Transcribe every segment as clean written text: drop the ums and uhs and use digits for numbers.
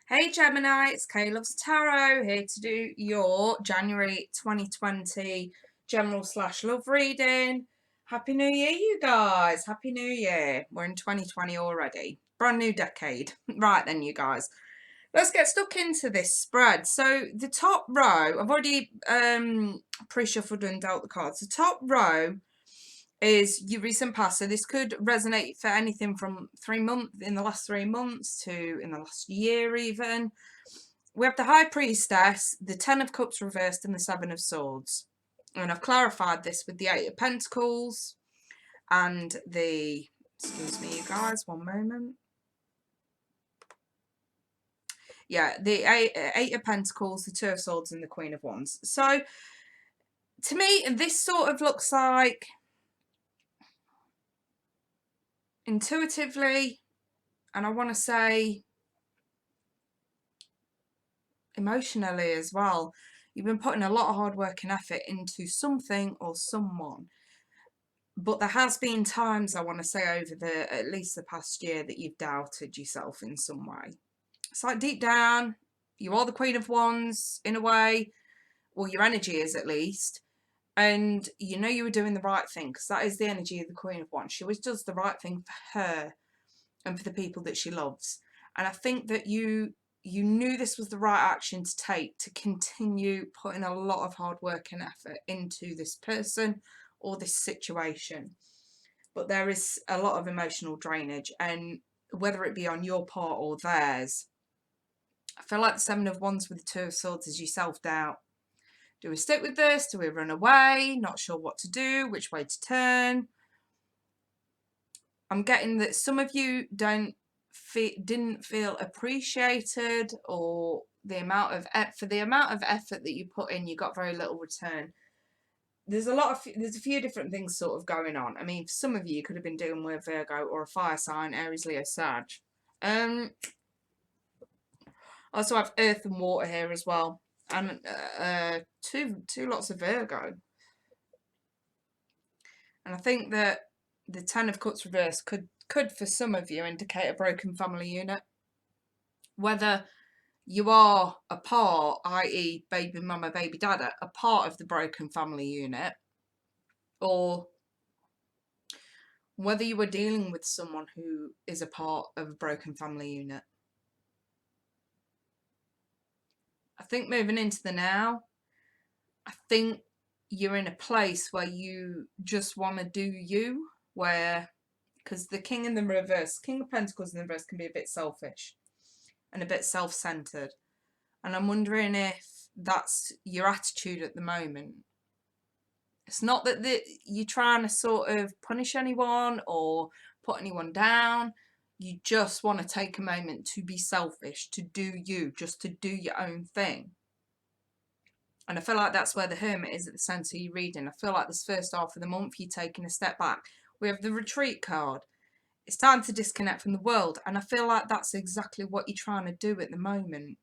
Hey Gemini, it's Kay Loves Tarot here to do your January 2020 general / love reading. Happy New Year, you guys. Happy New Year. We're in 2020 already. Brand new decade. Right then, you guys. Let's get stuck into this spread. So the top row, I've already pre-shuffled and dealt the cards. The top row is your recent past. So this could resonate for anything from 3 months, in the last 3 months, to in the last year even. We have the High Priestess, the Ten of Cups reversed, and the Seven of Swords. And I've clarified this with the Eight of Pentacles and the, excuse me you guys, one moment. Yeah, the Eight of Pentacles, the Two of Swords, and the Queen of Wands. So to me, this sort of looks like, intuitively, and I want to say emotionally as well, you've been putting a lot of hard work and effort into something or someone. But there has been times, I want to say, over at least the past year, that you've doubted yourself in some way. It's like deep down, you are the Queen of Wands in a way, or your energy is at least, and you know you were doing the right thing, because that is the energy of the Queen of Wands. She always does the right thing for her and for the people that she loves. And I think that you knew this was the right action to take, to continue putting a lot of hard work and effort into this person or this situation. But there is a lot of emotional drainage, and whether it be on your part or theirs, I feel like the Seven of Wands with the Two of Swords is your self-doubt. Do we stick with this? Do we run away? Not sure what to do, which way to turn. I'm getting that some of you didn't feel appreciated, or the amount of effort that you put in, you got very little return. There's a few different things sort of going on. I mean, for some of you could have been dealing with Virgo or a fire sign, Aries, Leo, Sag. Also have Earth and Water here as well, and two lots of Virgo. And I think that the Ten of Cups reverse could for some of you indicate a broken family unit. Whether you are a part, i.e. baby mama, baby dada, a part of the broken family unit, or whether you are dealing with someone who is a part of a broken family unit. I think moving into the now, I think you're in a place where you just want to do you, where, because the King in the reverse, King of Pentacles in the reverse, can be a bit selfish and a bit self-centered. And I'm wondering if that's your attitude at the moment. It's not that you're trying to sort of punish anyone or put anyone down. You just want to take a moment to be selfish, to do you, just to do your own thing. And I feel like that's where the Hermit is at the centre of your reading. I feel like this first half of the month you're taking a step back. We have the Retreat card. It's time to disconnect from the world. And I feel like that's exactly what you're trying to do at the moment.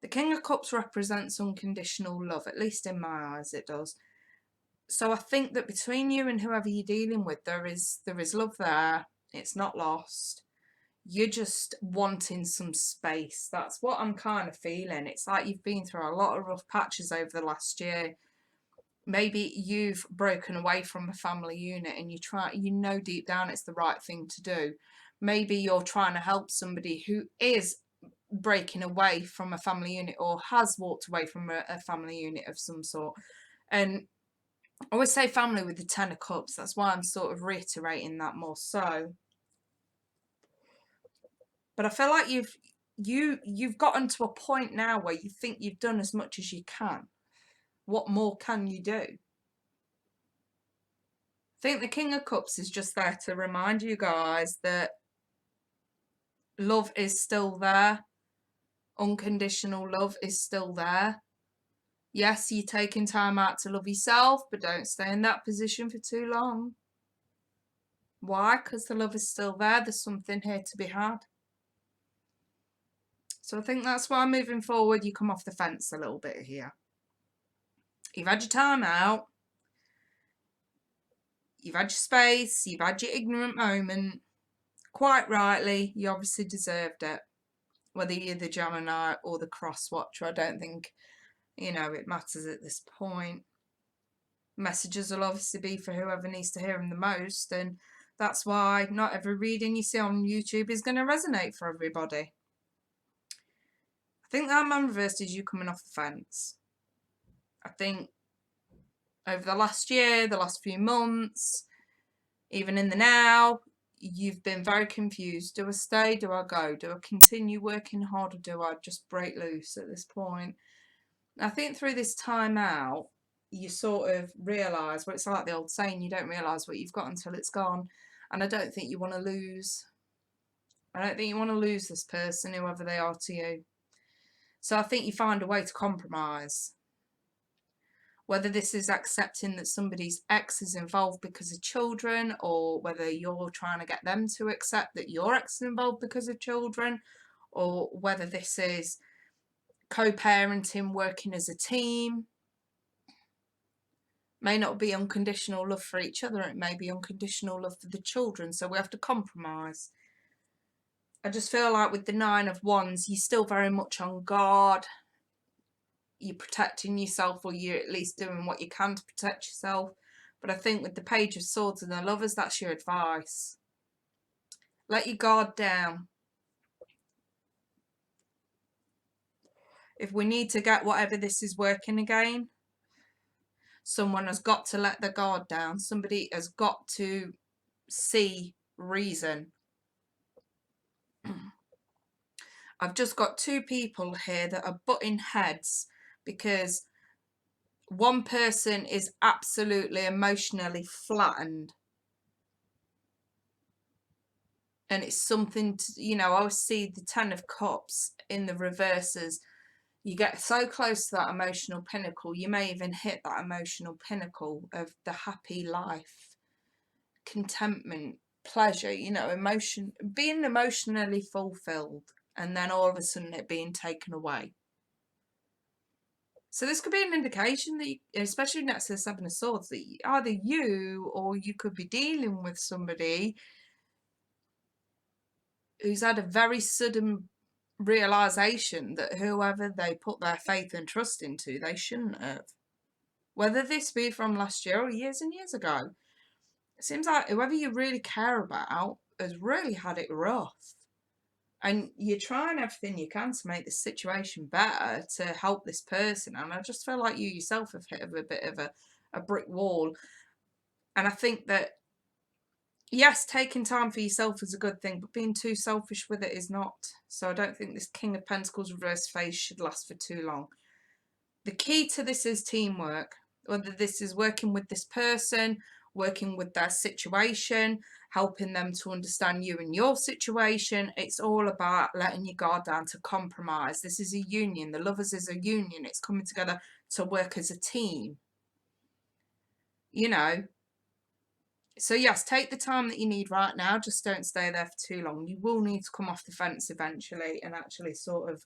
The King of Cups represents unconditional love, at least in my eyes it does. So I think that between you and whoever you're dealing with, there is love there. It's not lost. You're just wanting some space. That's what I'm kind of feeling. It's like you've been through a lot of rough patches over the last year. Maybe you've broken away from a family unit and you know deep down it's the right thing to do. Maybe you're trying to help somebody who is breaking away from a family unit or has walked away from a family unit of some sort. And I always say family with the Ten of Cups. That's why I'm sort of reiterating that more so. But I feel like you've gotten to a point now where you think you've done as much as you can. What more can you do? I think the King of Cups is just there to remind you guys that love is still there. Unconditional love is still there. Yes, you're taking time out to love yourself, but don't stay in that position for too long. Why? Because the love is still there. There's something here to be had. So I think that's why moving forward you come off the fence a little bit here. You've had your time out. You've had your space. You've had your ignorant moment. Quite rightly, you obviously deserved it. Whether you're the Gemini or the cross watcher, I don't think, you know, it matters at this point. Messages will obviously be for whoever needs to hear them the most, and that's why not every reading you see on YouTube is going to resonate for everybody. I think that man reversed is you coming off the fence. I think over the last year, the last few months, even in the now, you've been very confused. Do I stay? Do I go? Do I continue working hard, or do I just break loose at this point? I think through this time out, you sort of realise, well, it's like the old saying, you don't realise what you've got until it's gone. And I don't think you want to lose. I don't think you want to lose this person, whoever they are to you. So I think you find a way to compromise. Whether this is accepting that somebody's ex is involved because of children, or whether you're trying to get them to accept that your ex is involved because of children, or whether this is co-parenting, working as a team. May not be unconditional love for each other, it may be unconditional love for the children, so we have to compromise. I just feel like with the 9 of Wands, you're still very much on guard. You're protecting yourself, or you're at least doing what you can to protect yourself. But I think with the Page of Swords and the Lovers, that's your advice. Let your guard down. If we need to get whatever this is working again, someone has got to let their guard down. Somebody has got to see reason. I've just got 2 people here that are butting heads because one person is absolutely emotionally flattened. And it's something to, you know, I always see the 10 of Cups in the reverses. You get so close to that emotional pinnacle, you may even hit that emotional pinnacle of the happy life, contentment, pleasure, you know, emotion, being emotionally fulfilled, and then all of a sudden it being taken away. So this could be an indication that, especially next to the 7 of Swords, that either you or you could be dealing with somebody who's had a very sudden realisation that whoever they put their faith and trust into, they shouldn't have. Whether this be from last year or years and years ago. It seems like whoever you really care about has really had it rough. And you're trying everything you can to make this situation better, to help this person. And I just feel like you yourself have hit a bit of a brick wall. And I think that, yes, taking time for yourself is a good thing, but being too selfish with it is not. So I don't think this King of Pentacles reverse phase should last for too long. The key to this is teamwork. Whether this is working with this person, working with their situation, helping them to understand you and your situation. It's all about letting your guard down, to compromise. This is a union. The Lovers is a union. It's coming together to work as a team. You know. So yes, take the time that you need right now. Just don't stay there for too long. You will need to come off the fence eventually and actually sort of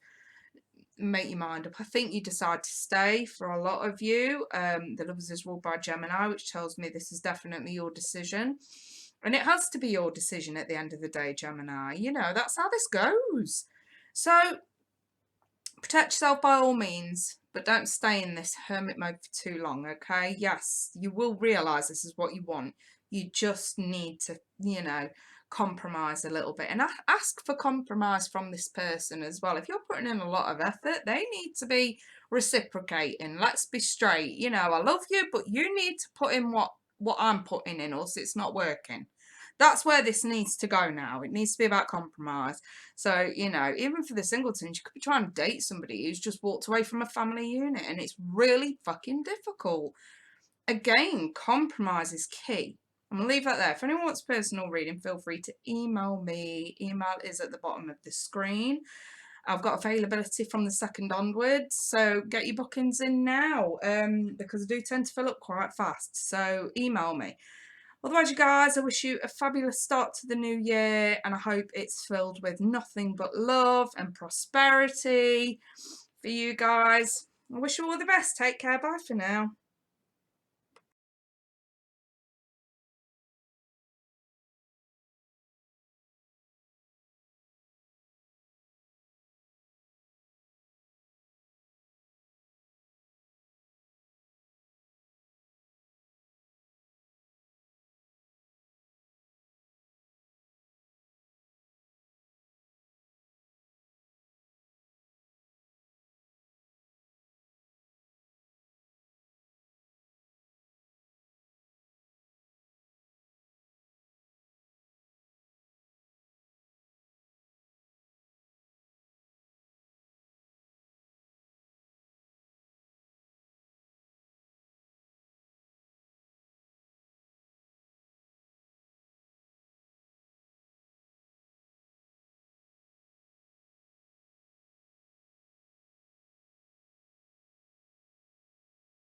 make your mind up. I think you decide to stay for a lot of you. The Lovers is ruled by Gemini, which tells me this is definitely your decision. And it has to be your decision at the end of the day, Gemini. You know, that's how this goes. So protect yourself by all means, but don't stay in this hermit mode for too long, okay? Yes, you will realise this is what you want. You just need to, you know, compromise a little bit, and ask for compromise from this person as well. If you're putting in a lot of effort, they need to be reciprocating. Let's be straight. You know, I love you, but you need to put in what I'm putting in, or else it's not working. That's where this needs to go now. It needs to be about compromise. So, you know, even for the singletons, you could be trying to date somebody who's just walked away from a family unit, and it's really fucking difficult. Again, compromise is key. I'm going to leave that there. If anyone wants personal reading, feel free to email me. Email is at the bottom of the screen. I've got availability from the 2nd onwards, so get your bookings in now, because I do tend to fill up quite fast. So email me. Otherwise, you guys, I wish you a fabulous start to the new year, and I hope it's filled with nothing but love and prosperity for you guys. I wish you all the best. Take care. Bye for now.